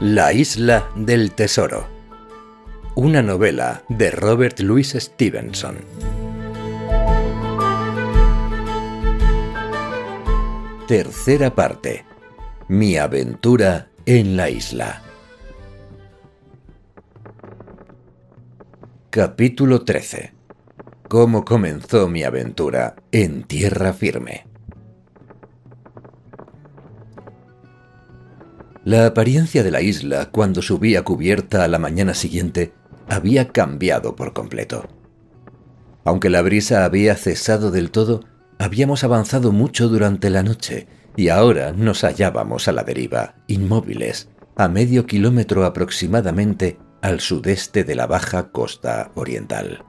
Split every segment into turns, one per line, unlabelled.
La isla del tesoro. Una novela de Robert Louis Stevenson. Tercera parte. Mi aventura en la isla. Capítulo 13. Cómo comenzó mi aventura en tierra firme. La apariencia de la isla cuando subí a cubierta a la mañana siguiente había cambiado por completo. Aunque la brisa había cesado del todo, habíamos avanzado mucho durante la noche y ahora nos hallábamos a la deriva, inmóviles, a medio kilómetro aproximadamente al sudeste de la baja costa oriental.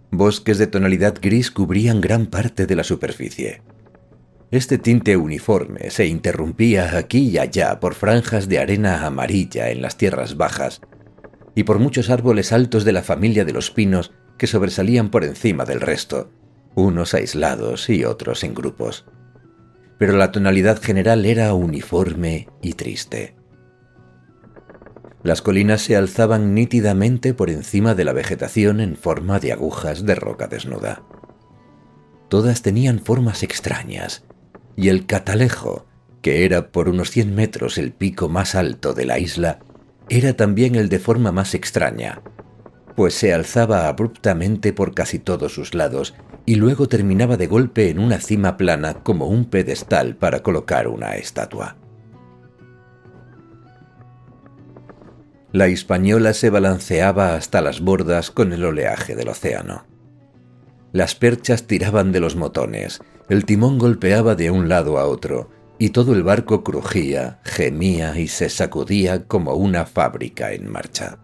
Bosques de tonalidad gris cubrían gran parte de la superficie. Este tinte uniforme se interrumpía aquí y allá por franjas de arena amarilla en las tierras bajas y por muchos árboles altos de la familia de los pinos que sobresalían por encima del resto, unos aislados y otros en grupos. Pero la tonalidad general era uniforme y triste. Las colinas se alzaban nítidamente por encima de la vegetación en forma de agujas de roca desnuda. Todas tenían formas extrañas, y el Catalejo, que era por unos 100 metros el pico más alto de la isla, era también el de forma más extraña, pues se alzaba abruptamente por casi todos sus lados y luego terminaba de golpe en una cima plana como un pedestal para colocar una estatua. La Hispaniola se balanceaba hasta las bordas con el oleaje del océano. Las perchas tiraban de los motones, el timón golpeaba de un lado a otro, y todo el barco crujía, gemía y se sacudía como una fábrica en marcha.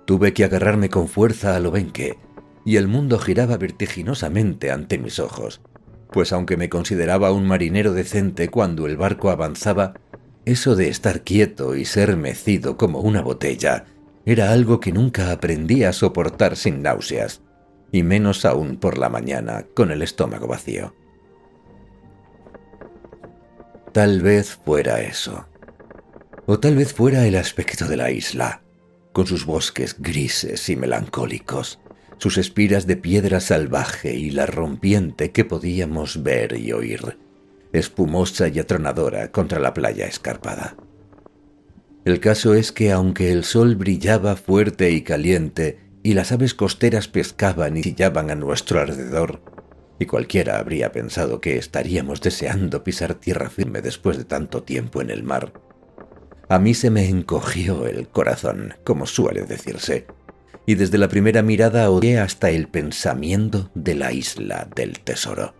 Tuve que agarrarme con fuerza al obenque, y el mundo giraba vertiginosamente ante mis ojos, pues aunque me consideraba un marinero decente cuando el barco avanzaba, eso de estar quieto y ser mecido como una botella era algo que nunca aprendí a soportar sin náuseas, y menos aún por la mañana con el estómago vacío. Tal vez fuera eso. O tal vez fuera el aspecto de la isla, con sus bosques grises y melancólicos, sus espiras de piedra salvaje y la rompiente que podíamos ver y oír, espumosa y atronadora contra la playa escarpada. El caso es que aunque el sol brillaba fuerte y caliente y las aves costeras pescaban y chillaban a nuestro alrededor, y cualquiera habría pensado que estaríamos deseando pisar tierra firme después de tanto tiempo en el mar, a mí se me encogió el corazón, como suele decirse, y desde la primera mirada odié hasta el pensamiento de la isla del tesoro.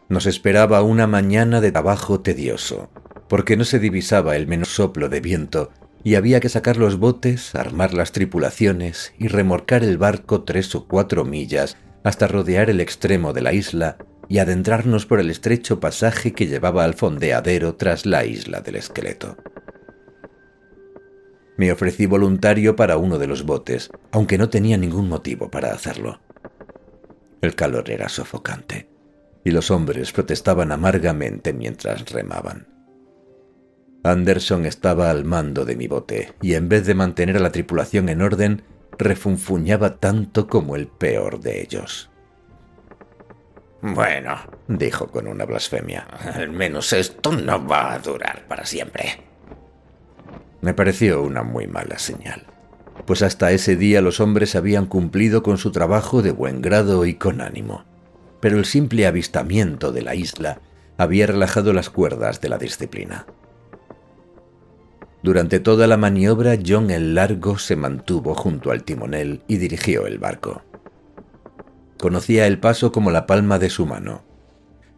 Nos esperaba una mañana de trabajo tedioso, porque no se divisaba el menor soplo de viento y había que sacar los botes, armar las tripulaciones y remorcar el barco 3 o 4 millas hasta rodear el extremo de la isla y adentrarnos por el estrecho pasaje que llevaba al fondeadero tras la isla del esqueleto. Me ofrecí voluntario para uno de los botes, aunque no tenía ningún motivo para hacerlo. El calor era sofocante, y los hombres protestaban amargamente mientras remaban. Anderson estaba al mando de mi bote, y en vez de mantener a la tripulación en orden, refunfuñaba tanto como el peor de ellos.
Bueno, dijo con una blasfemia, al menos esto no va a durar para siempre.
Me pareció una muy mala señal, pues hasta ese día los hombres habían cumplido con su trabajo de buen grado y con ánimo, pero el simple avistamiento de la isla había relajado las cuerdas de la disciplina. Durante toda la maniobra, John el Largo se mantuvo junto al timonel y dirigió el barco. Conocía el paso como la palma de su mano,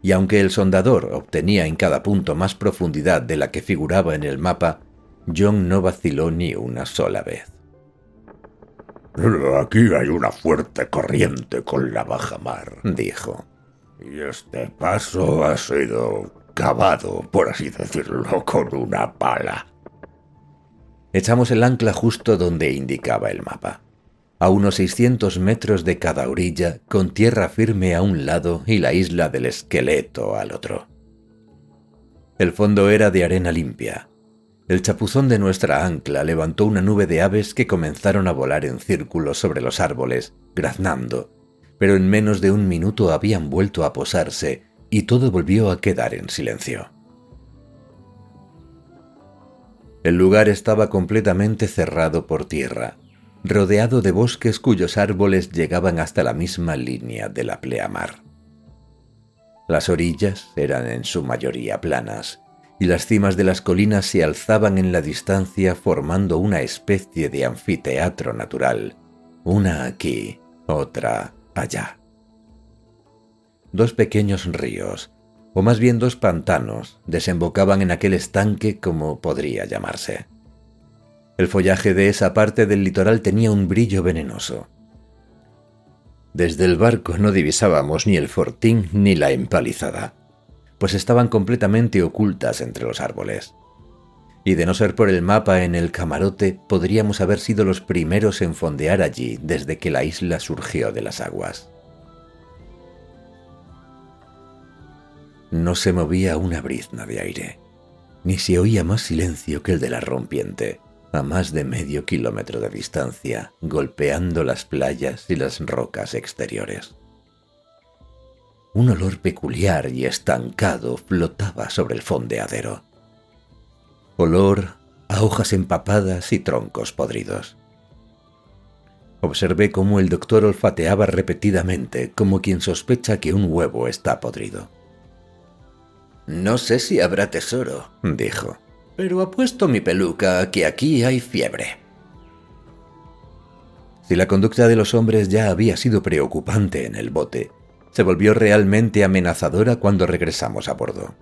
y aunque el sondador obtenía en cada punto más profundidad de la que figuraba en el mapa, John no vaciló ni una sola vez.
«Aquí hay una fuerte corriente con la bajamar», dijo, «y este paso ha sido cavado, por así decirlo, con una pala».
Echamos el ancla justo donde indicaba el mapa. a unos 600 metros de cada orilla, con tierra firme a un lado y la isla del esqueleto al otro. El fondo era de arena limpia. El chapuzón de nuestra ancla levantó una nube de aves que comenzaron a volar en círculos sobre los árboles, graznando, pero en menos de un minuto habían vuelto a posarse y todo volvió a quedar en silencio. El lugar estaba completamente cerrado por tierra, rodeado de bosques cuyos árboles llegaban hasta la misma línea de la pleamar. Las orillas eran en su mayoría planas, y las cimas de las colinas se alzaban en la distancia formando una especie de anfiteatro natural, una aquí, otra allá. Dos pequeños ríos, o más bien dos pantanos, desembocaban en aquel estanque como podría llamarse. El follaje de esa parte del litoral tenía un brillo venenoso. Desde el barco no divisábamos ni el fortín ni la empalizada, pues estaban completamente ocultas entre los árboles. Y de no ser por el mapa en el camarote, podríamos haber sido los primeros en fondear allí desde que la isla surgió de las aguas. No se movía una brizna de aire, ni se oía más silencio que el de la rompiente, a más de medio kilómetro de distancia, golpeando las playas y las rocas exteriores. Un olor peculiar y estancado flotaba sobre el fondeadero. Olor a hojas empapadas y troncos podridos. Observé cómo el doctor olfateaba repetidamente, como quien sospecha que un huevo está podrido.
«No sé si habrá tesoro», dijo, «pero apuesto mi peluca a que aquí hay fiebre».
Si la conducta de los hombres ya había sido preocupante en el bote, se volvió realmente amenazadora cuando regresamos a bordo.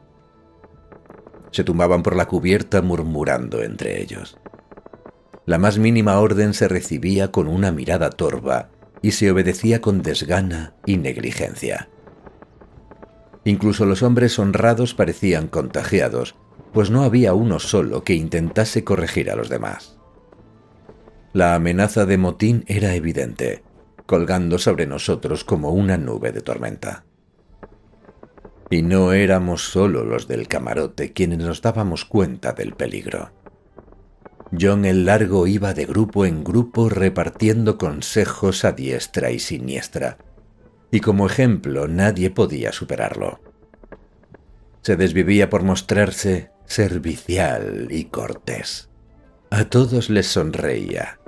Se tumbaban por la cubierta murmurando entre ellos. La más mínima orden se recibía con una mirada torva y se obedecía con desgana y negligencia. Incluso los hombres honrados parecían contagiados, pues no había uno solo que intentase corregir a los demás. La amenaza de motín era evidente, colgando sobre nosotros como una nube de tormenta. Y no éramos solo los del camarote quienes nos dábamos cuenta del peligro. John el Largo iba de grupo en grupo repartiendo consejos a diestra y siniestra, y como ejemplo nadie podía superarlo. Se desvivía por mostrarse servicial y cortés. A todos les sonreía.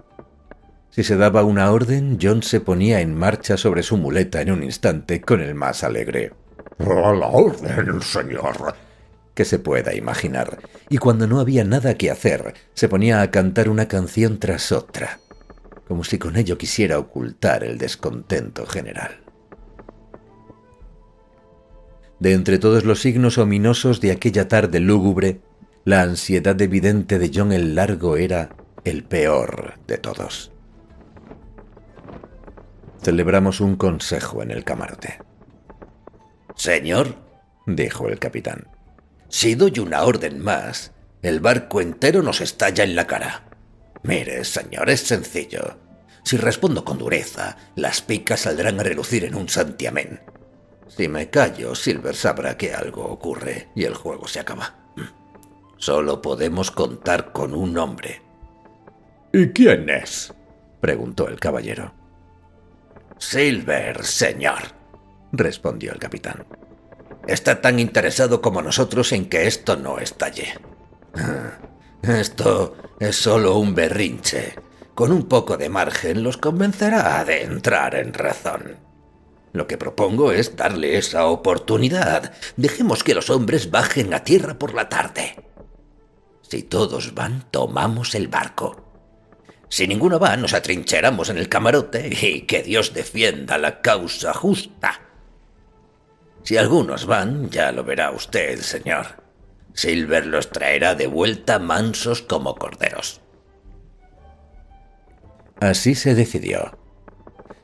Si se daba una orden, John se ponía en marcha sobre su muleta en un instante con el más alegre
«A la orden, señor»,
que se pueda imaginar, y cuando no había nada que hacer, se ponía a cantar una canción tras otra, como si con ello quisiera ocultar el descontento general. De entre todos los signos ominosos de aquella tarde lúgubre, la ansiedad evidente de John el Largo era el peor de todos. Celebramos un consejo en el camarote.
«Señor»,
dijo el capitán,
«si doy una orden más, el barco entero nos estalla en la cara. Mire, señor, es sencillo. Si respondo con dureza, las picas saldrán a relucir en un santiamén. Si me callo, Silver sabrá que algo ocurre y el juego se acaba. Solo podemos contar con un hombre».
«¿Y quién es?»,
preguntó el caballero.
«Silver, señor»,
respondió el capitán.
«Está tan interesado como nosotros en que esto no estalle. Esto es solo un berrinche. Con un poco de margen los convencerá de entrar en razón. Lo que propongo es darle esa oportunidad. Dejemos que los hombres bajen a tierra por la tarde. Si todos van, tomamos el barco. Si ninguno va, nos atrincheramos en el camarote y que Dios defienda la causa justa. Si algunos van, ya lo verá usted, señor. Silver los traerá de vuelta mansos como corderos».
Así se decidió.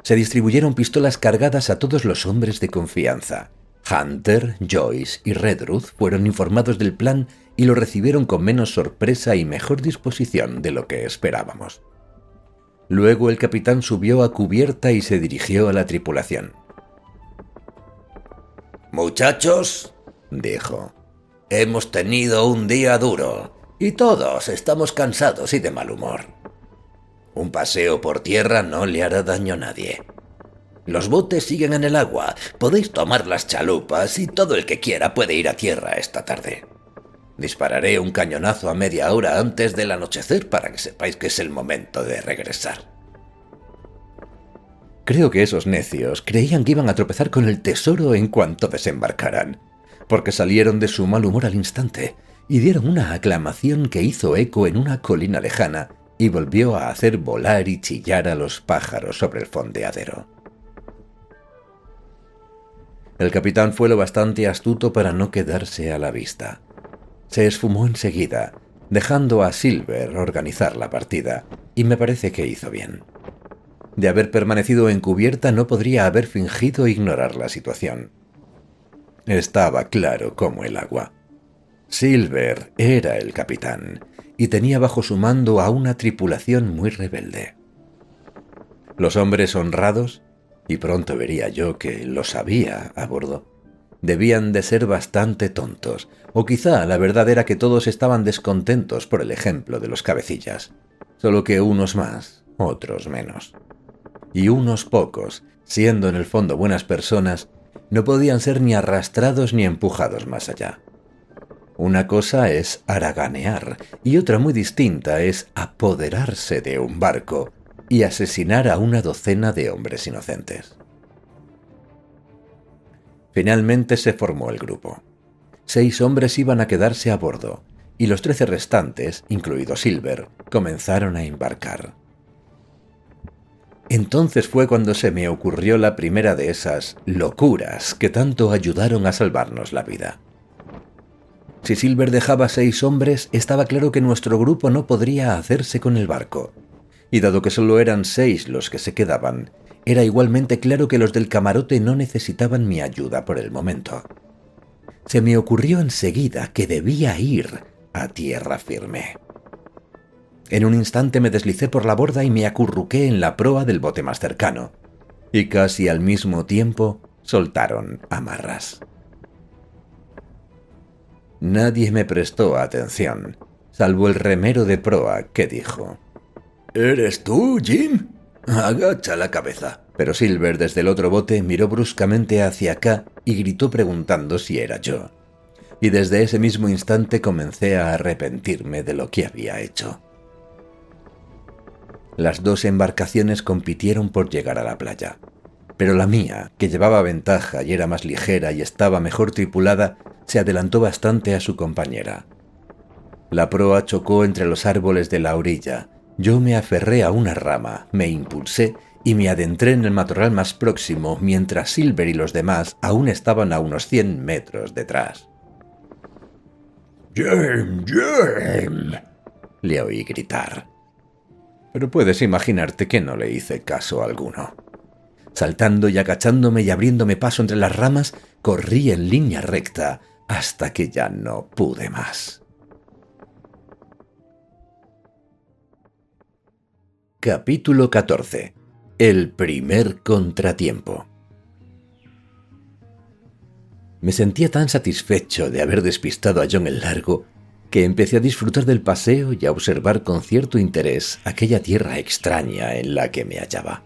Se distribuyeron pistolas cargadas a todos los hombres de confianza. Hunter, Joyce y Redruth fueron informados del plan y lo recibieron con menos sorpresa y mejor disposición de lo que esperábamos. Luego el capitán subió a cubierta y se dirigió a la tripulación.
«Muchachos», dijo, «hemos tenido un día duro y todos estamos cansados y de mal humor. Un paseo por tierra no le hará daño a nadie. Los botes siguen en el agua, podéis tomar las chalupas y todo el que quiera puede ir a tierra esta tarde. Dispararé un cañonazo a media hora antes del anochecer para que sepáis que es el momento de regresar».
Creo que esos necios creían que iban a tropezar con el tesoro en cuanto desembarcaran, porque salieron de su mal humor al instante y dieron una aclamación que hizo eco en una colina lejana y volvió a hacer volar y chillar a los pájaros sobre el fondeadero. El capitán fue lo bastante astuto para no quedarse a la vista. Se esfumó enseguida, dejando a Silver organizar la partida, y me parece que hizo bien. De haber permanecido en cubierta no podría haber fingido ignorar la situación. Estaba claro como el agua. Silver era el capitán y tenía bajo su mando a una tripulación muy rebelde. Los hombres honrados, y pronto vería yo que los había a bordo, debían de ser bastante tontos, o quizá la verdad era que todos estaban descontentos por el ejemplo de los cabecillas, solo que unos más, otros menos. Y unos pocos, siendo en el fondo buenas personas, no podían ser ni arrastrados ni empujados más allá. Una cosa es haraganear y otra muy distinta es apoderarse de un barco y asesinar a una docena de hombres inocentes. Finalmente se formó el grupo. 6 hombres iban a quedarse a bordo y los 13 restantes, incluido Silver, comenzaron a embarcar. Entonces fue cuando se me ocurrió la primera de esas locuras que tanto ayudaron a salvarnos la vida. Si Silver dejaba 6 hombres, estaba claro que nuestro grupo no podría hacerse con el barco. Y dado que solo eran 6 los que se quedaban, era igualmente claro que los del camarote no necesitaban mi ayuda por el momento. Se me ocurrió enseguida que debía ir a tierra firme. En un instante me deslicé por la borda y me acurruqué en la proa del bote más cercano, y casi al mismo tiempo soltaron amarras. Nadie me prestó atención, salvo el remero de proa, que dijo:
«¿Eres tú, Jim? Agacha la cabeza».
Pero Silver desde el otro bote miró bruscamente hacia acá y gritó preguntando si era yo. Y desde ese mismo instante comencé a arrepentirme de lo que había hecho. Las 2 embarcaciones compitieron por llegar a la playa, pero la mía, que llevaba ventaja y era más ligera y estaba mejor tripulada, se adelantó bastante a su compañera. La proa chocó entre los árboles de la orilla. Yo me aferré a una rama, me impulsé y me adentré en el matorral más próximo, mientras Silver y los demás aún estaban a unos 100 metros detrás.
«Jim, Jim»,
le oí gritar. Pero puedes imaginarte que no le hice caso alguno. Saltando y agachándome y abriéndome paso entre las ramas, corrí en línea recta hasta que ya no pude más. Capítulo 14. El primer contratiempo. Me sentía tan satisfecho de haber despistado a John el Largo que empecé a disfrutar del paseo y a observar con cierto interés aquella tierra extraña en la que me hallaba.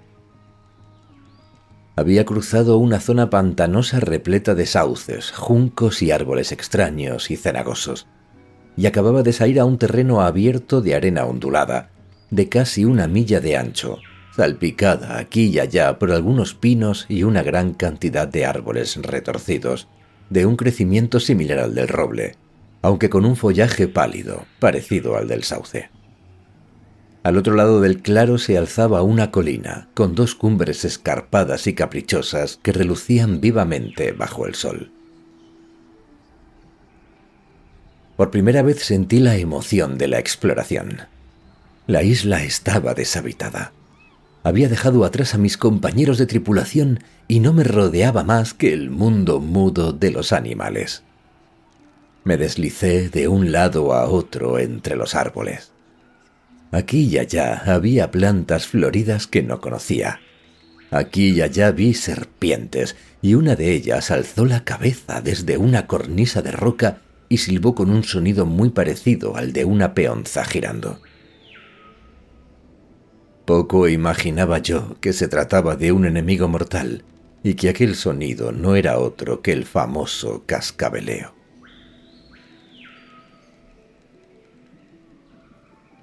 Había cruzado una zona pantanosa repleta de sauces, juncos y árboles extraños y cenagosos, y acababa de salir a un terreno abierto de arena ondulada, de casi 1 milla de ancho, salpicada aquí y allá por algunos pinos y una gran cantidad de árboles retorcidos, de un crecimiento similar al del roble, aunque con un follaje pálido, parecido al del sauce. Al otro lado del claro se alzaba una colina, con 2 cumbres escarpadas y caprichosas que relucían vivamente bajo el sol. Por primera vez sentí la emoción de la exploración. La isla estaba deshabitada. Había dejado atrás a mis compañeros de tripulación y no me rodeaba más que el mundo mudo de los animales. Me deslicé de un lado a otro entre los árboles. Aquí y allá había plantas floridas que no conocía. Aquí y allá vi serpientes, y una de ellas alzó la cabeza desde una cornisa de roca y silbó con un sonido muy parecido al de una peonza girando. Poco imaginaba yo que se trataba de un enemigo mortal y que aquel sonido no era otro que el famoso cascabeleo.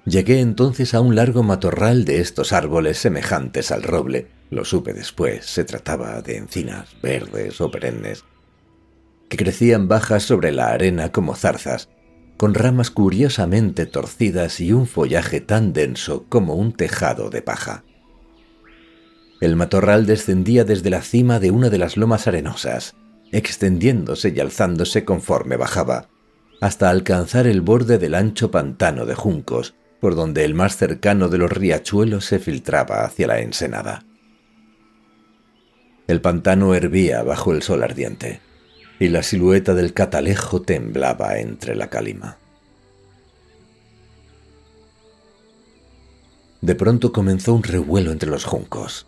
Llegué entonces a un largo matorral de estos árboles semejantes al roble. Lo supe después, se trataba de encinas verdes o perennes, que crecían bajas sobre la arena como zarzas, con ramas curiosamente torcidas y un follaje tan denso como un tejado de paja. El matorral descendía desde la cima de una de las lomas arenosas, extendiéndose y alzándose conforme bajaba, hasta alcanzar el borde del ancho pantano de juncos, por donde el más cercano de los riachuelos se filtraba hacia la ensenada. El pantano hervía bajo el sol ardiente, y la silueta del catalejo temblaba entre la calima. De pronto comenzó un revuelo entre los juncos.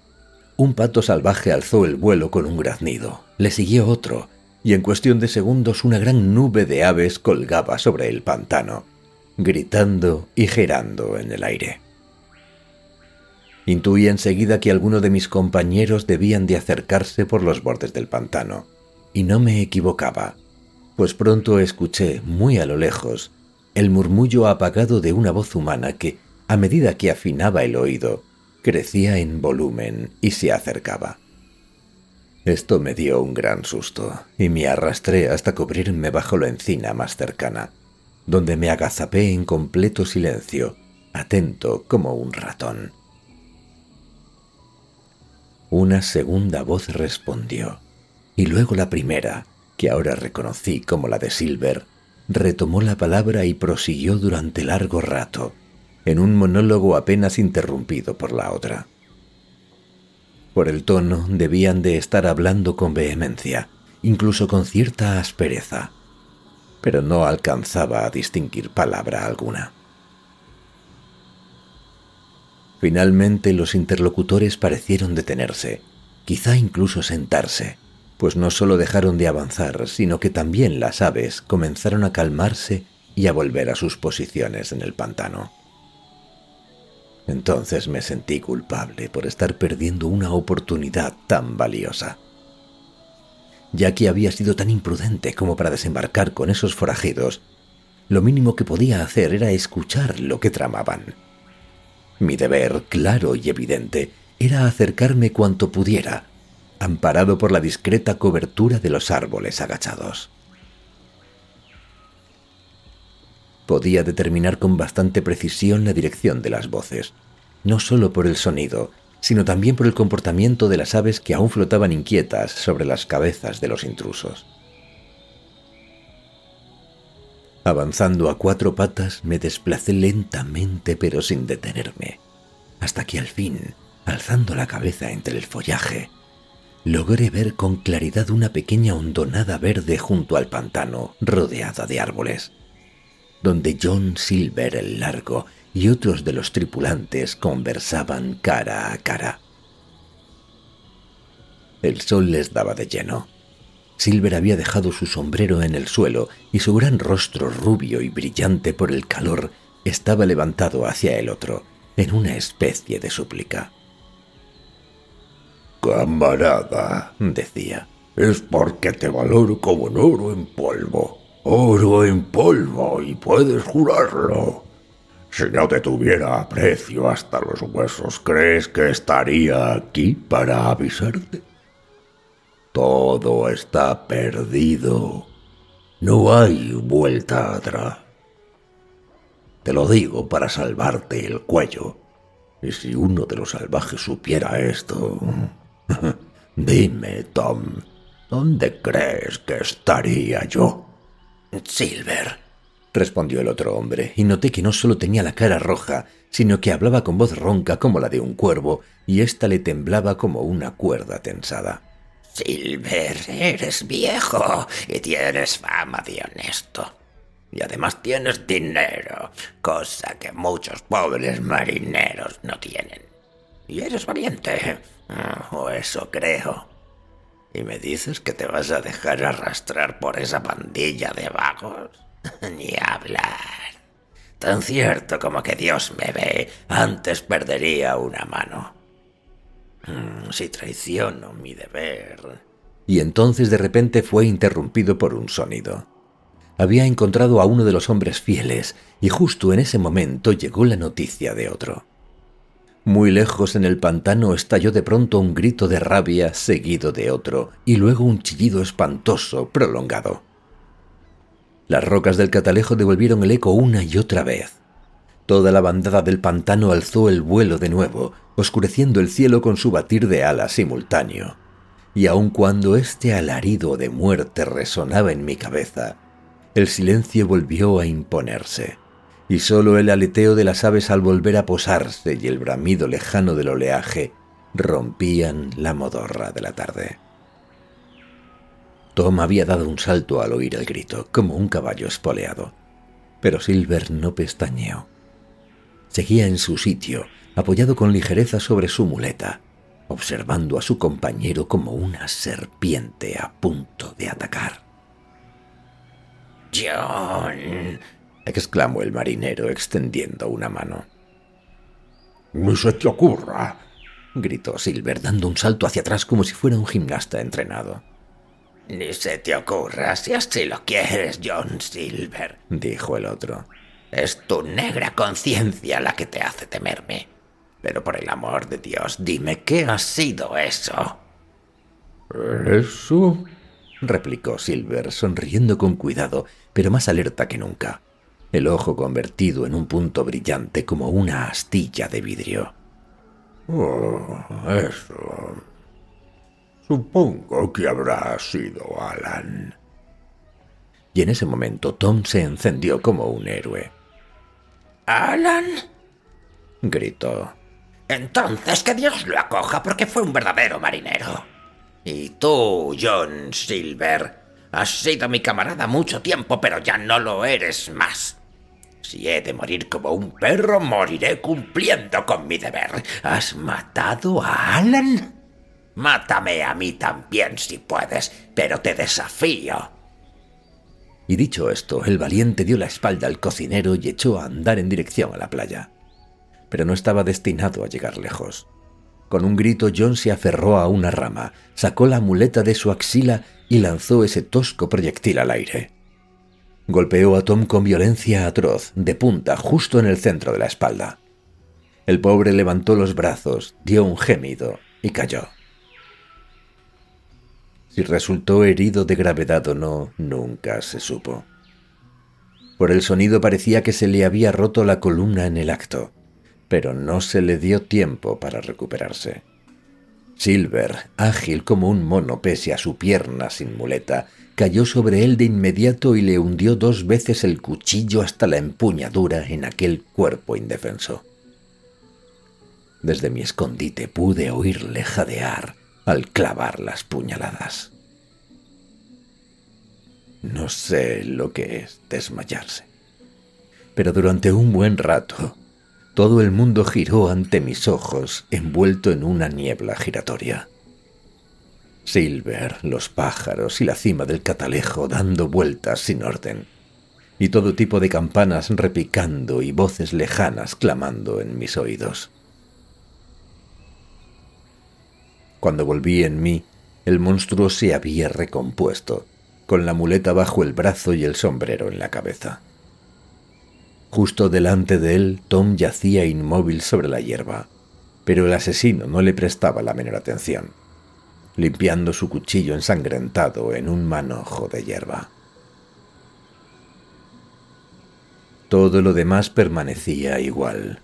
Un pato salvaje alzó el vuelo con un graznido, le siguió otro, y en cuestión de segundos una gran nube de aves colgaba sobre el pantano, gritando y girando en el aire. Intuí enseguida que alguno de mis compañeros debían de acercarse por los bordes del pantano, y no me equivocaba, pues pronto escuché, muy a lo lejos, el murmullo apagado de una voz humana que, a medida que afinaba el oído, crecía en volumen y se acercaba. Esto me dio un gran susto, y me arrastré hasta cubrirme bajo la encina más cercana, donde me agazapé en completo silencio, atento como un ratón. Una segunda voz respondió, y luego la primera, que ahora reconocí como la de Silver, retomó la palabra y prosiguió durante largo rato, en un monólogo apenas interrumpido por la otra. Por el tono debían de estar hablando con vehemencia, incluso con cierta aspereza, pero no alcanzaba a distinguir palabra alguna. Finalmente los interlocutores parecieron detenerse, quizá incluso sentarse, pues no solo dejaron de avanzar, sino que también las aves comenzaron a calmarse y a volver a sus posiciones en el pantano. Entonces me sentí culpable por estar perdiendo una oportunidad tan valiosa. Ya que había sido tan imprudente como para desembarcar con esos forajidos, lo mínimo que podía hacer era escuchar lo que tramaban. Mi deber, claro y evidente, era acercarme cuanto pudiera, amparado por la discreta cobertura de los árboles agachados. Podía determinar con bastante precisión la dirección de las voces, no solo por el sonido, sino también por el comportamiento de las aves que aún flotaban inquietas sobre las cabezas de los intrusos. Avanzando a 4 patas, me desplacé lentamente pero sin detenerme, hasta que al fin, alzando la cabeza entre el follaje, logré ver con claridad una pequeña hondonada verde junto al pantano, rodeada de árboles, donde John Silver el Largo y otros de los tripulantes conversaban cara a cara. El sol les daba de lleno. Silver había dejado su sombrero en el suelo y su gran rostro rubio y brillante por el calor estaba levantado hacia el otro, en una especie de súplica.
«Camarada»,
decía,
«es porque te valoro como en oro en polvo. Oro en polvo, y puedes jurarlo. Si no te tuviera aprecio hasta los huesos, ¿crees que estaría aquí para avisarte? Todo está perdido. No hay vuelta atrás. Te lo digo para salvarte el cuello. Y si uno de los salvajes supiera esto... Dime, Tom, ¿dónde crees que estaría yo?»
Silver,
respondió el otro hombre, y noté que no solo tenía la cara roja, sino que hablaba con voz ronca como la de un cuervo, y ésta le temblaba como una cuerda tensada.
Silver, eres viejo y tienes fama de honesto. Y además tienes dinero, cosa que muchos pobres marineros no tienen. Y eres valiente, o eso creo. ¿Y me dices que te vas a dejar arrastrar por esa pandilla de vagos? Ni hablar. Tan cierto como que Dios me ve, antes perdería una mano. Si traiciono mi deber...
Y entonces de repente fue interrumpido por un sonido. Había encontrado a uno de los hombres fieles, y justo en ese momento llegó la noticia de otro. Muy lejos en el pantano estalló de pronto un grito de rabia seguido de otro, y luego un chillido espantoso, prolongado. Las rocas del catalejo devolvieron el eco una y otra vez. Toda la bandada del pantano alzó el vuelo de nuevo, oscureciendo el cielo con su batir de alas simultáneo. Y aun cuando este alarido de muerte resonaba en mi cabeza, el silencio volvió a imponerse, y solo el aleteo de las aves al volver a posarse y el bramido lejano del oleaje rompían la modorra de la tarde. Tom había dado un salto al oír el grito, como un caballo espoleado, pero Silver no pestañeó. Seguía en su sitio, apoyado con ligereza sobre su muleta, observando a su compañero como una serpiente a punto de atacar.
«John»,
exclamó el marinero extendiendo una mano.
¡No se te ocurra!,
gritó Silver dando un salto hacia atrás como si fuera un gimnasta entrenado.
«Ni se te ocurra, si así lo quieres, John Silver»,
dijo el otro.
«Es tu negra conciencia la que te hace temerme. Pero por el amor de Dios, dime qué ha sido eso».
¿Eso?
replicó Silver, sonriendo con cuidado, pero más alerta que nunca, el ojo convertido en un punto brillante como una astilla de vidrio.
Oh, eso. Supongo que habrá sido Alan.
Y en ese momento Tom se encendió como un héroe.
«¿Alan?»,
gritó.
«Entonces que Dios lo acoja porque fue un verdadero marinero. Y tú, John Silver, has sido mi camarada mucho tiempo, pero ya no lo eres más. Si he de morir como un perro, moriré cumpliendo con mi deber. ¿Has matado a Alan? Mátame a mí también si puedes, pero te desafío».
Y dicho esto, el valiente dio la espalda al cocinero y echó a andar en dirección a la playa. Pero no estaba destinado a llegar lejos. Con un grito, John se aferró a una rama, sacó la muleta de su axila y lanzó ese tosco proyectil al aire. Golpeó a Tom con violencia atroz, de punta, justo en el centro de la espalda. El pobre levantó los brazos, dio un gemido y cayó. Si resultó herido de gravedad o no, nunca se supo. Por el sonido parecía que se le había roto la columna en el acto, pero no se le dio tiempo para recuperarse. Silver, ágil como un mono pese a su pierna sin muleta, cayó sobre él de inmediato y le hundió 2 veces el cuchillo hasta la empuñadura en aquel cuerpo indefenso. Desde mi escondite pude oírle jadear al clavar las puñaladas. No sé lo que es desmayarse, pero durante un buen rato todo el mundo giró ante mis ojos, envuelto en una niebla giratoria. Silver, los pájaros y la cima del catalejo dando vueltas sin orden, y todo tipo de campanas repicando y voces lejanas clamando en mis oídos. Cuando volví en mí, el monstruo se había recompuesto, con la muleta bajo el brazo y el sombrero en la cabeza. Justo delante de él, Tom yacía inmóvil sobre la hierba, pero el asesino no le prestaba la menor atención, limpiando su cuchillo ensangrentado en un manojo de hierba. Todo lo demás permanecía igual.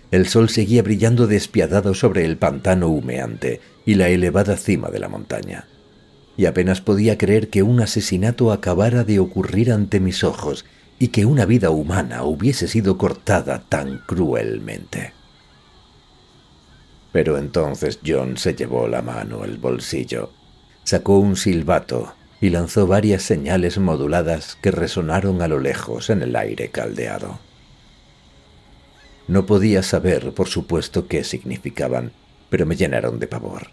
El sol seguía brillando despiadado sobre el pantano humeante y la elevada cima de la montaña, y apenas podía creer que un asesinato acabara de ocurrir ante mis ojos y que una vida humana hubiese sido cortada tan cruelmente. Pero entonces John se llevó la mano al bolsillo, sacó un silbato y lanzó varias señales moduladas que resonaron a lo lejos en el aire caldeado. No podía saber, por supuesto, qué significaban, pero me llenaron de pavor.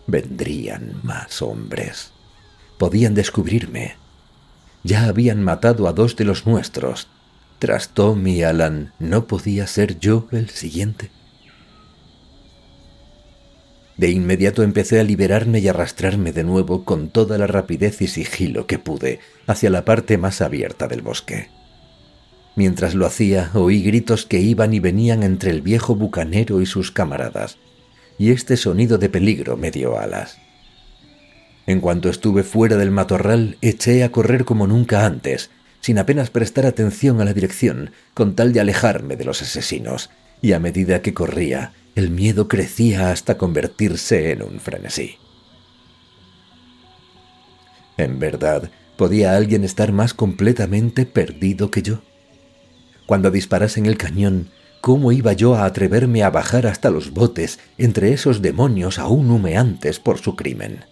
Vendrían más hombres. Podían descubrirme. Ya habían matado a 2 de los nuestros. Tras Tom y Alan, ¿no podía ser yo el siguiente? De inmediato empecé a liberarme y arrastrarme de nuevo con toda la rapidez y sigilo que pude hacia la parte más abierta del bosque. Mientras lo hacía, oí gritos que iban y venían entre el viejo bucanero y sus camaradas, y este sonido de peligro me dio alas. En cuanto estuve fuera del matorral, eché a correr como nunca antes, sin apenas prestar atención a la dirección, con tal de alejarme de los asesinos, y a medida que corría, el miedo crecía hasta convertirse en un frenesí. En verdad, ¿podía alguien estar más completamente perdido que yo? Cuando disparasen el cañón, ¿cómo iba yo a atreverme a bajar hasta los botes entre esos demonios aún humeantes por su crimen?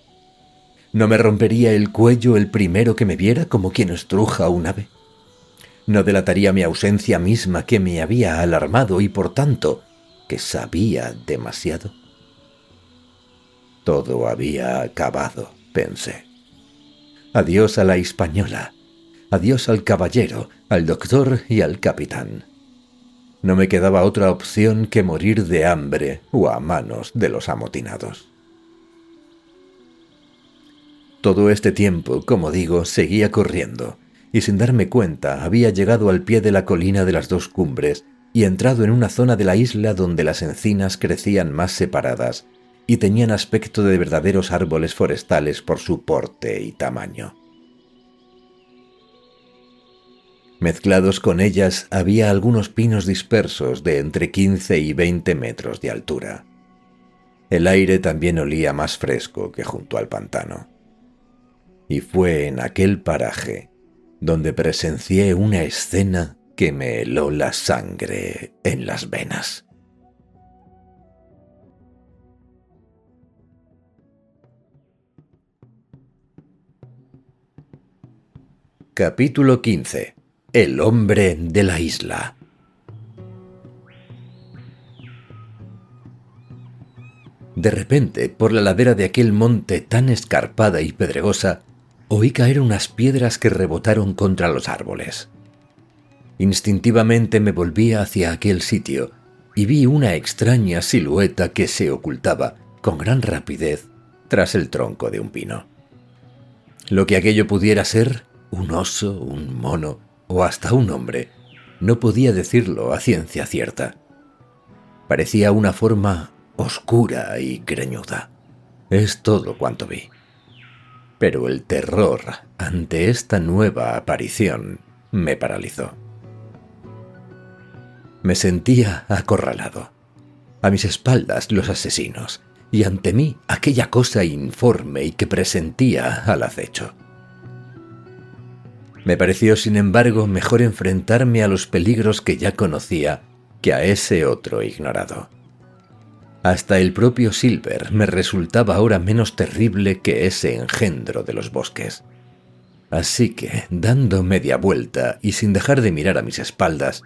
¿No me rompería el cuello el primero que me viera como quien estruja un ave? ¿No delataría mi ausencia misma que me había alarmado y, por tanto, que sabía demasiado? Todo había acabado, pensé. Adiós a la Hispaniola. Adiós al caballero, al doctor y al capitán. No me quedaba otra opción que morir de hambre o a manos de los amotinados. Todo este tiempo, como digo, seguía corriendo, y sin darme cuenta había llegado al pie de la colina de las 2 cumbres y entrado en una zona de la isla donde las encinas crecían más separadas y tenían aspecto de verdaderos árboles forestales por su porte y tamaño. Mezclados con ellas había algunos pinos dispersos de entre 15 y 20 metros de altura. El aire también olía más fresco que junto al pantano. Y fue en aquel paraje donde presencié una escena que me heló la sangre en las venas. Capítulo 15. El hombre de la isla. De repente, por la ladera de aquel monte tan escarpada y pedregosa, oí caer unas piedras que rebotaron contra los árboles. Instintivamente me volví hacia aquel sitio y vi una extraña silueta que se ocultaba, con gran rapidez, tras el tronco de un pino. Lo que aquello pudiera ser, un oso, un mono o hasta un hombre, no podía decirlo a ciencia cierta. Parecía una forma oscura y greñuda. Es todo cuanto vi. Pero el terror ante esta nueva aparición me paralizó. Me sentía acorralado. A mis espaldas los asesinos, y ante mí aquella cosa informe y que presentía al acecho. Me pareció, sin embargo, mejor enfrentarme a los peligros que ya conocía que a ese otro ignorado. Hasta el propio Silver me resultaba ahora menos terrible que ese engendro de los bosques. Así que, dando media vuelta y sin dejar de mirar a mis espaldas,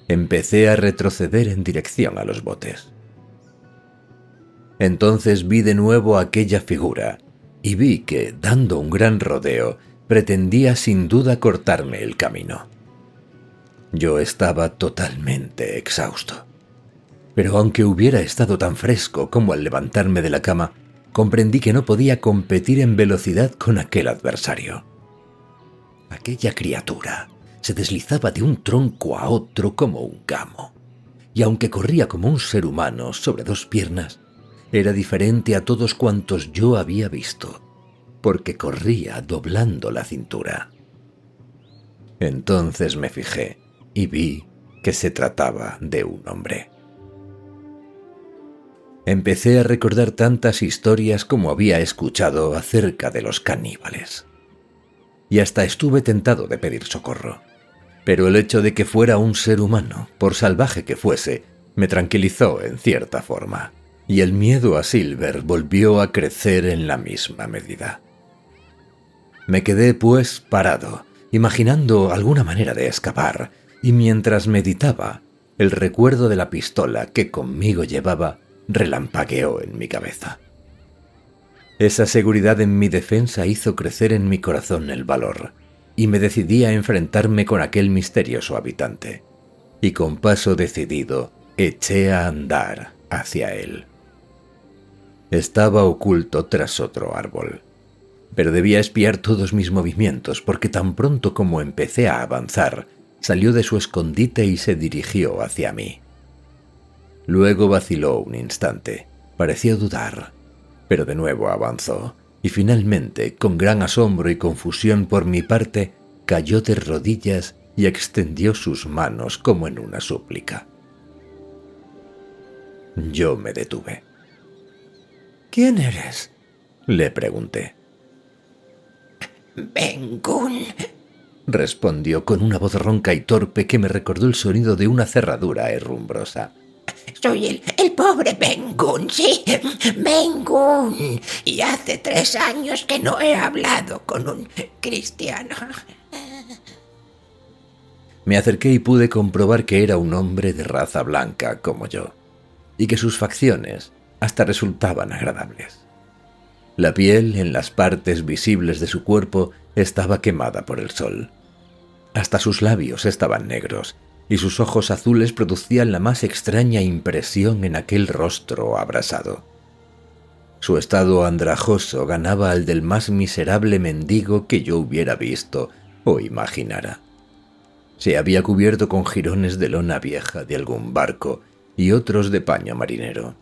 empecé a retroceder en dirección a los botes. Entonces vi de nuevo aquella figura y vi que, dando un gran rodeo, pretendía sin duda cortarme el camino. Yo estaba totalmente exhausto. Pero aunque hubiera estado tan fresco como al levantarme de la cama, comprendí que no podía competir en velocidad con aquel adversario. Aquella criatura se deslizaba de un tronco a otro como un gamo, y aunque corría como un ser humano sobre 2 piernas, era diferente a todos cuantos yo había visto, porque corría doblando la cintura. Entonces me fijé y vi que se trataba de un hombre. Empecé a recordar tantas historias como había escuchado acerca de los caníbales. Y hasta estuve tentado de pedir socorro. Pero el hecho de que fuera un ser humano, por salvaje que fuese, me tranquilizó en cierta forma. Y el miedo a Silver volvió a crecer en la misma medida. Me quedé, pues, parado, imaginando alguna manera de escapar, y mientras meditaba, el recuerdo de la pistola que conmigo llevaba relampagueó en mi cabeza. Esa seguridad en mi defensa hizo crecer en mi corazón el valor, y me decidí a enfrentarme con aquel misterioso habitante. Y con paso decidido, eché a andar hacia él. Estaba oculto tras otro árbol, pero debía espiar todos mis movimientos porque tan pronto como empecé a avanzar, salió de su escondite y se dirigió hacia mí. Luego vaciló un instante, pareció dudar, pero de nuevo avanzó, y finalmente, con gran asombro y confusión por mi parte, cayó de rodillas y extendió sus manos como en una súplica. Yo me detuve. «¿Quién eres?», le pregunté.
«Ben-Gun»,
respondió con una voz ronca y torpe que me recordó el sonido de una cerradura herrumbrosa.
«Soy el pobre Ben-Gun, sí, Ben-Gun. Y hace 3 años que no he hablado con un cristiano».
Me acerqué y pude comprobar que era un hombre de raza blanca como yo, y que sus facciones hasta resultaban agradables. La piel en las partes visibles de su cuerpo estaba quemada por el sol. Hasta sus labios estaban negros, y sus ojos azules producían la más extraña impresión en aquel rostro abrasado. Su estado andrajoso ganaba al del más miserable mendigo que yo hubiera visto o imaginara. Se había cubierto con jirones de lona vieja de algún barco y otros de paño marinero,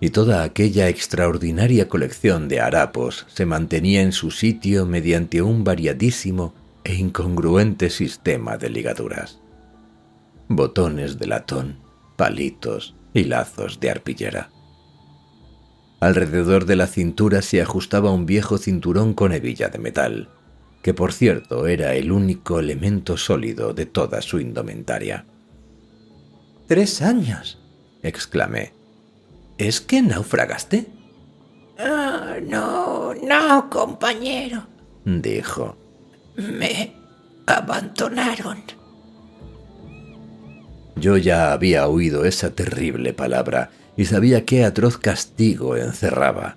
y toda aquella extraordinaria colección de harapos se mantenía en su sitio mediante un variadísimo e incongruente sistema de ligaduras. Botones de latón, palitos y lazos de arpillera. Alrededor de la cintura se ajustaba un viejo cinturón con hebilla de metal, que por cierto era el único elemento sólido de toda su indumentaria. «3 años», exclamé. «¿Es que naufragaste?»
No, compañero»,
dijo.
«Me abandonaron».
Yo ya había oído esa terrible palabra y sabía qué atroz castigo encerraba,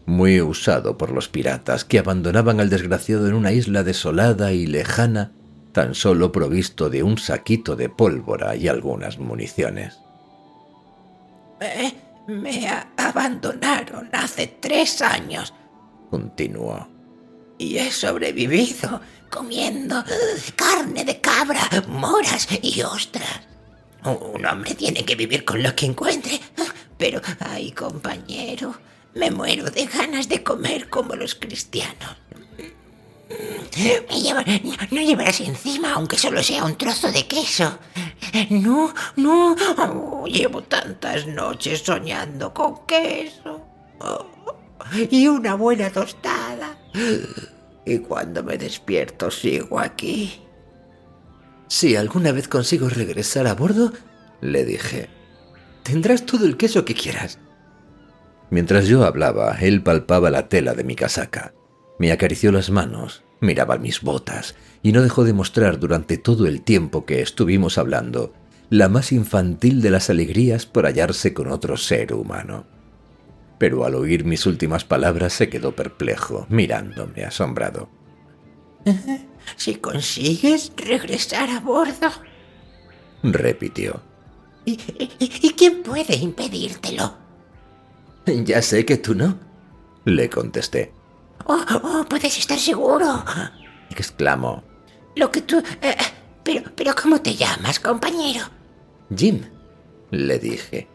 muy usado por los piratas que abandonaban al desgraciado en una isla desolada y lejana, tan solo provisto de un saquito de pólvora y algunas municiones.
Me abandonaron hace 3 años,
continuó.
y he sobrevivido comiendo carne de cabra, moras y ostras. Un hombre tiene que vivir con lo que encuentre, pero, ay, compañero, me muero de ganas de comer como los cristianos. No llevarás encima, aunque solo sea un trozo de queso. No. Llevo tantas noches soñando con queso. Y una buena tostada. Y cuando me despierto sigo aquí.
«Si alguna vez consigo regresar a bordo», le dije, «tendrás todo el queso que quieras». Mientras yo hablaba, él palpaba la tela de mi casaca, me acarició las manos, miraba mis botas y no dejó de mostrar durante todo el tiempo que estuvimos hablando la más infantil de las alegrías por hallarse con otro ser humano. Pero al oír mis últimas palabras se quedó perplejo, mirándome asombrado.
«Si consigues regresar a bordo»,
repitió.
¿Y quién puede impedírtelo?
«Ya sé que tú no», le contesté.
Oh, puedes estar seguro»,
exclamó.
«Lo que tú... Pero ¿cómo te llamas, compañero?»
«Jim», le dije.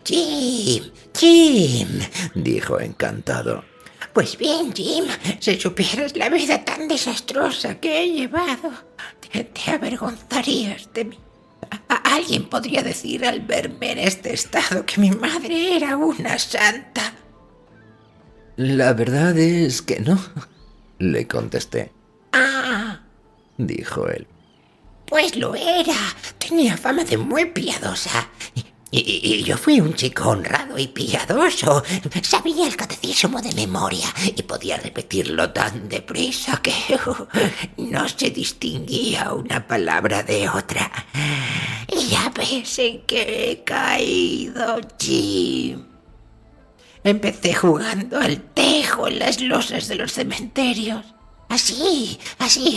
Jim»,
dijo encantado.
«Pues bien, Jim, si supieras la vida tan desastrosa que he llevado, te avergonzarías de mí. Alguien podría decir al verme en este estado que mi madre era una santa».
«La verdad es que no», le contesté.
«Ah»,
dijo él.
«pues lo era. Tenía fama de muy piadosa.
Y yo fui un chico honrado y piadoso. Sabía el catecismo de memoria y podía repetirlo tan deprisa que no se distinguía una palabra de otra. Y ya ves en qué he caído, Jim. Empecé jugando al tejo en las losas de los cementerios. Así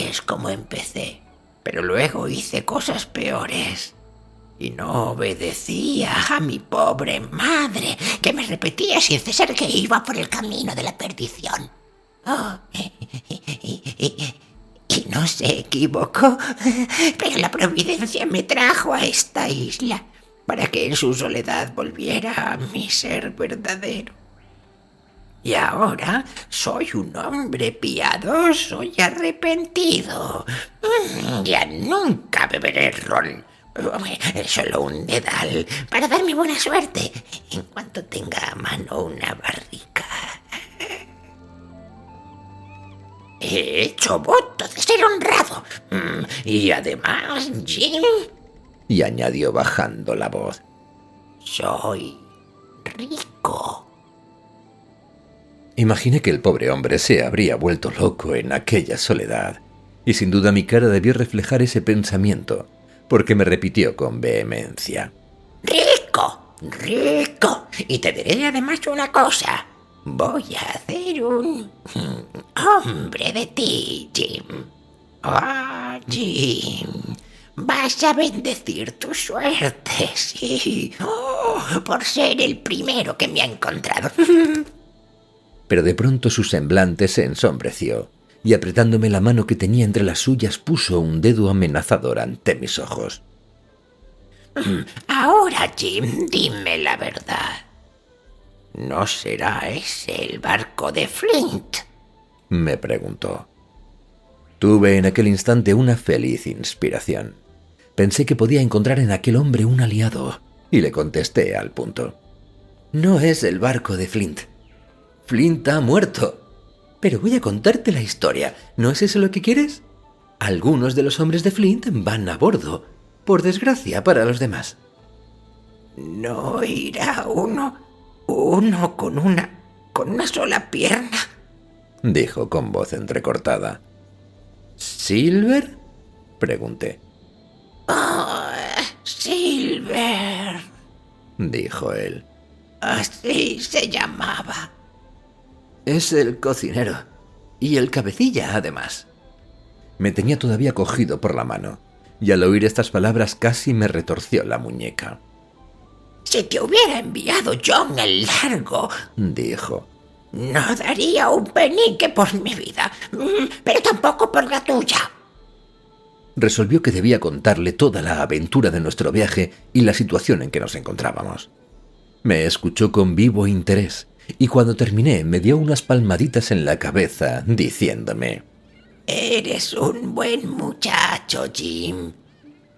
es como empecé. Pero luego hice cosas peores. Y no obedecía a mi pobre madre, que me repetía sin cesar que iba por el camino de la perdición. Oh, y no se equivocó, pero la providencia me trajo a esta isla para que en su soledad volviera a mi ser verdadero. Y ahora soy un hombre piadoso y arrepentido. Ya nunca beberé ron. Solo un dedal para darme buena suerte en cuanto tenga a mano una barrica. He hecho voto de ser honrado. Y además, Jim...
Y añadió bajando la voz.
Soy rico.
Imaginé que el pobre hombre se habría vuelto loco en aquella soledad, y sin duda mi cara debió reflejar ese pensamiento, porque me repitió con vehemencia.
¡Rico! ¡Rico! Y te diré además una cosa. Voy a hacer un hombre de ti, Jim. ¡Ah, Jim! Vas a bendecir tu suerte, sí. Por ser el primero que me ha encontrado.
Pero de pronto su semblante se ensombreció, y apretándome la mano que tenía entre las suyas puso un dedo amenazador ante mis ojos.
Ahora, Jim, dime la verdad. ¿No será ese el barco de Flint?
Me preguntó. Tuve en aquel instante una feliz inspiración. Pensé que podía encontrar en aquel hombre un aliado, y le contesté al punto. No es el barco de Flint. Flint ha muerto. Pero voy a contarte la historia. ¿No es eso lo que quieres? Algunos de los hombres de Flint van a bordo, por desgracia para los demás.
¿No irá uno con una sola pierna?
Dijo con voz entrecortada. ¿Silver? Pregunté.
Oh, Silver,
dijo él.
Así se llamaba.
Es el cocinero. Y el cabecilla, además. Me tenía todavía cogido por la mano, y al oír estas palabras casi me retorció la muñeca.
Si te hubiera enviado John el Largo,
dijo,
no daría un penique por mi vida, pero tampoco por la tuya.
Resolvió que debía contarle toda la aventura de nuestro viaje y la situación en que nos encontrábamos. Me escuchó con vivo interés, y cuando terminé me dio unas palmaditas en la cabeza, diciéndome:
Eres un buen muchacho, Jim.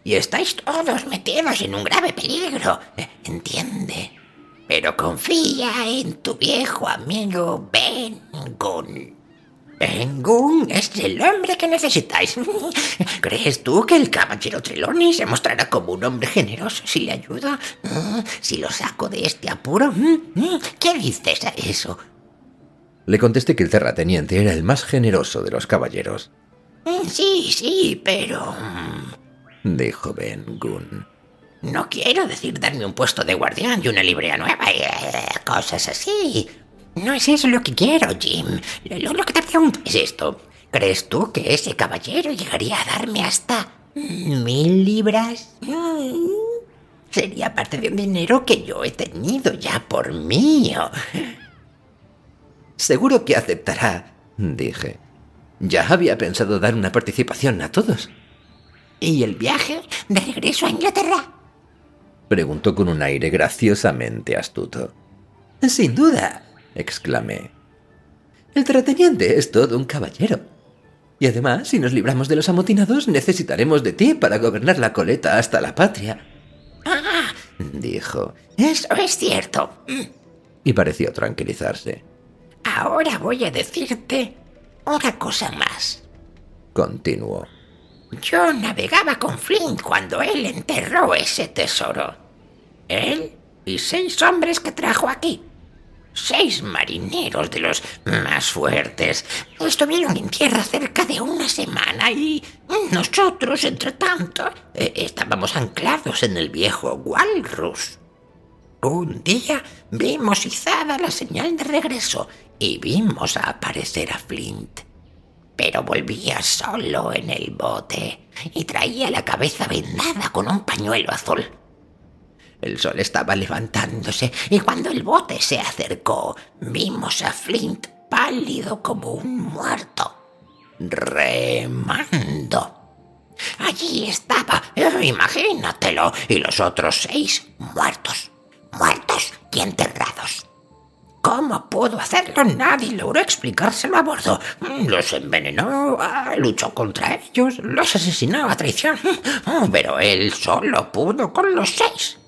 Y estáis todos metidos en un grave peligro, ¿entiende? Pero confía en tu viejo amigo Ben Gunn. Ben Gunn es el hombre que necesitáis. ¿Crees tú que el caballero Trelawney se mostrará como un hombre generoso si le ayudo? ¿Si lo saco de este apuro? ¿Qué dices a eso?
Le contesté que el terrateniente era el más generoso de los caballeros.
Sí, pero...
dijo Ben Gunn.
No quiero decir darme un puesto de guardián y una librea nueva y cosas así. No es eso lo que quiero, Jim. Lo que te pregunto es esto. ¿Crees tú que ese caballero llegaría a darme hasta 1000 libras? Sería parte de un dinero que yo he tenido ya por mío.
Seguro que aceptará, dije. Ya había pensado dar una participación a todos.
¿Y el viaje de regreso a Inglaterra?
Preguntó con un aire graciosamente astuto. Sin duda, exclamé. El terrateniente es todo un caballero. Y además, si nos libramos de los amotinados, necesitaremos de ti para gobernar la coleta hasta la patria. Dijo.
Eso es cierto.
Y pareció tranquilizarse.
Ahora voy a decirte una cosa más.
Continuó.
Yo navegaba con Flint cuando él enterró ese tesoro. Él y 6 hombres que trajo aquí. 6 marineros de los más fuertes. Estuvieron en tierra cerca de una semana y nosotros, entre tanto, estábamos anclados en el viejo Walrus. Un día vimos izada la señal de regreso y vimos aparecer a Flint. Pero volvía solo en el bote y traía la cabeza vendada con un pañuelo azul. El sol estaba levantándose y cuando el bote se acercó, vimos a Flint pálido como un muerto, remando. Allí estaba, imagínatelo, y los otros 6 muertos y enterrados. ¿Cómo pudo hacerlo? Nadie logró explicárselo a bordo. Los envenenó, luchó contra ellos, los asesinó a traición. Pero él solo pudo con los 6.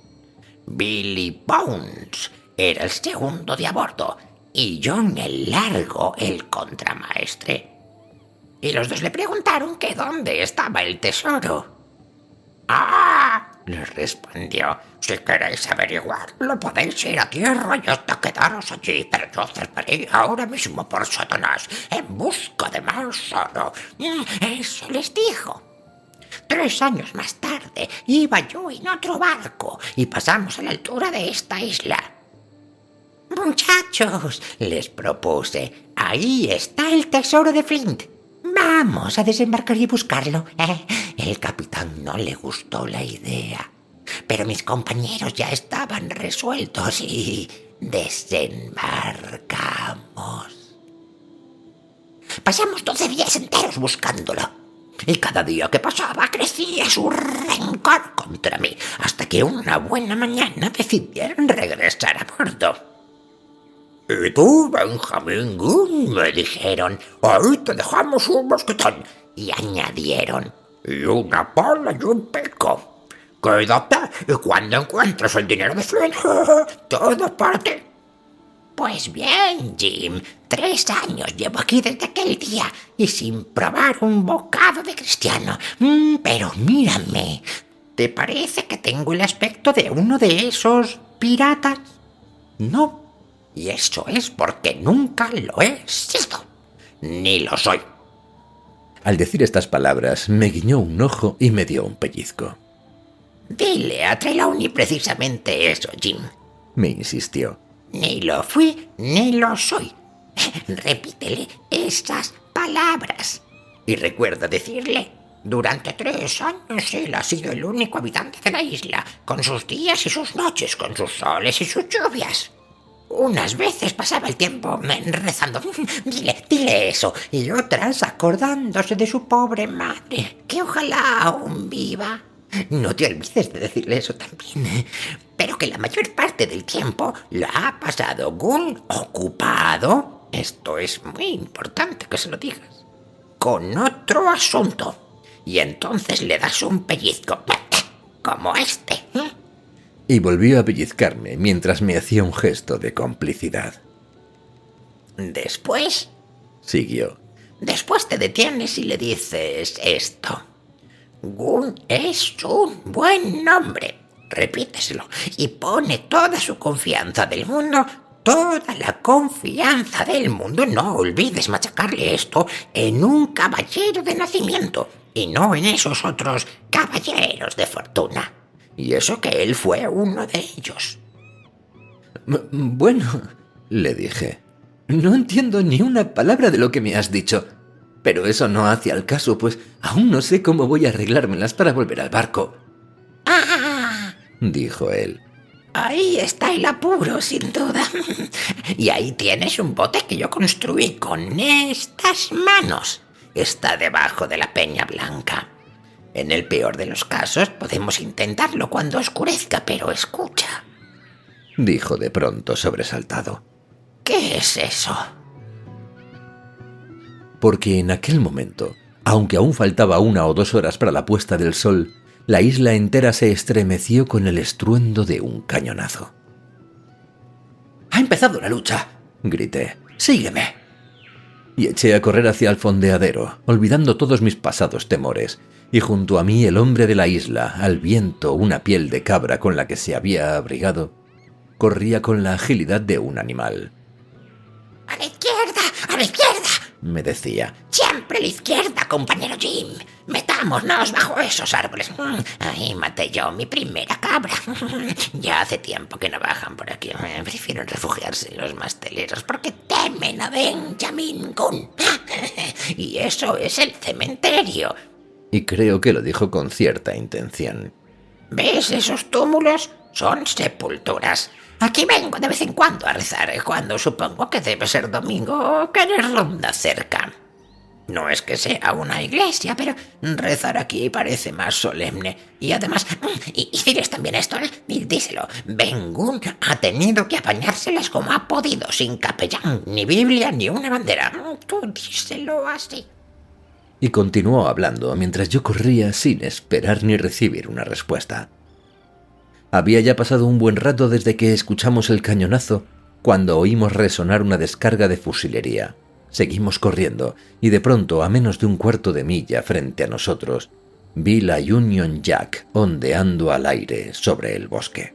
Billy Bones era el segundo de a bordo y John el Largo el contramaestre. Y los 2 le preguntaron que dónde estaba el tesoro. ¡Ah!, les respondió. Si queréis averiguarlo, podéis ir a tierra y hasta quedaros allí, pero yo zarparé ahora mismo por Satanás en busca de más oro. Eso les dijo. 3 años más tarde iba yo en otro barco y pasamos a la altura de esta isla. Muchachos, les propuse, ahí está el tesoro de Flint. Vamos a desembarcar y buscarlo. El capitán no le gustó la idea, pero mis compañeros ya estaban resueltos y desembarcamos. Pasamos 12 días enteros buscándolo. Y cada día que pasaba crecía su rencor contra mí, hasta que una buena mañana decidieron regresar a bordo. «¿Y tú, Benjamin Gunn?», me dijeron. «Ahí te dejamos un mosquetón». Y añadieron: «Y una pala y un pico. Quédate y cuando encuentres el dinero de Flint, todo para ti». Pues bien, Jim, 3 años llevo aquí desde aquel día y sin probar un bocado de cristiano. Pero mírame, ¿te parece que tengo el aspecto de uno de esos piratas? No, y eso es porque nunca lo he sido, ni lo soy.
Al decir estas palabras, me guiñó un ojo y me dio un pellizco.
Dile a Trelawney precisamente eso, Jim.
Me insistió.
Ni lo fui, ni lo soy. Repítele esas palabras. Y recuerda decirle: durante 3 años él ha sido el único habitante de la isla, con sus días y sus noches, con sus soles y sus lluvias. Unas veces pasaba el tiempo rezando, dile eso, y otras acordándose de su pobre madre, que ojalá aún viva. No te olvides de decirle eso también, pero que la mayor parte del tiempo lo ha pasado Gunn ocupado, esto es muy importante que se lo digas, con otro asunto, y entonces le das un pellizco, como este.
Y volvió a pellizcarme mientras me hacía un gesto de complicidad.
Después,
siguió,
después te detienes y le dices esto: Gunn es un buen nombre. Repíteselo y pone toda su confianza del mundo, toda la confianza del mundo, no olvides machacarle esto, en un caballero de nacimiento y no en esos otros caballeros de fortuna. Y eso que él fue uno de ellos.
Bueno, le dije, no entiendo ni una palabra de lo que me has dicho. Pero eso no hace al caso, pues aún no sé cómo voy a arreglármelas para volver al barco.
¡Ah!,
dijo él.
Ahí está el apuro, sin duda. Y ahí tienes un bote que yo construí con estas manos. Está debajo de la Peña Blanca. En el peor de los casos podemos intentarlo cuando oscurezca, pero escucha,
dijo de pronto sobresaltado.
¿Qué es eso?
Porque en aquel momento, aunque aún faltaba 1 o 2 horas para la puesta del sol, la isla entera se estremeció con el estruendo de un cañonazo.
«¡Ha empezado la lucha!»,
grité.
«¡Sígueme!».
y eché a correr hacia el fondeadero, olvidando todos mis pasados temores, y junto a mí el hombre de la isla, al viento una piel de cabra con la que se había abrigado, corría con la agilidad de un animal.
¡A la izquierda! ¡A la izquierda!,
me decía.
¡Siempre a la izquierda, compañero Jim! ¡Metámonos bajo esos árboles! Ahí maté yo mi primera cabra. Ya hace tiempo que no bajan por aquí. Prefieren refugiarse en los masteleros porque temen a Benjamin Gunn. Y eso es el cementerio.
Y creo que lo dijo con cierta intención.
¿Ves esos túmulos? Son sepulturas. Aquí vengo de vez en cuando a rezar, cuando supongo que debe ser domingo o que les ronda cerca. No es que sea una iglesia, pero rezar aquí parece más solemne. Y además, y diles también esto, díselo, Ben Gunn ha tenido que apañárselas como ha podido, sin capellán, ni Biblia, ni una bandera. Tú díselo así.
Y continuó hablando mientras yo corría sin esperar ni recibir una respuesta. Había ya pasado un buen rato desde que escuchamos el cañonazo, cuando oímos resonar una descarga de fusilería. Seguimos corriendo, y de pronto, a menos de un cuarto de milla frente a nosotros, vi la Union Jack ondeando al aire sobre el bosque.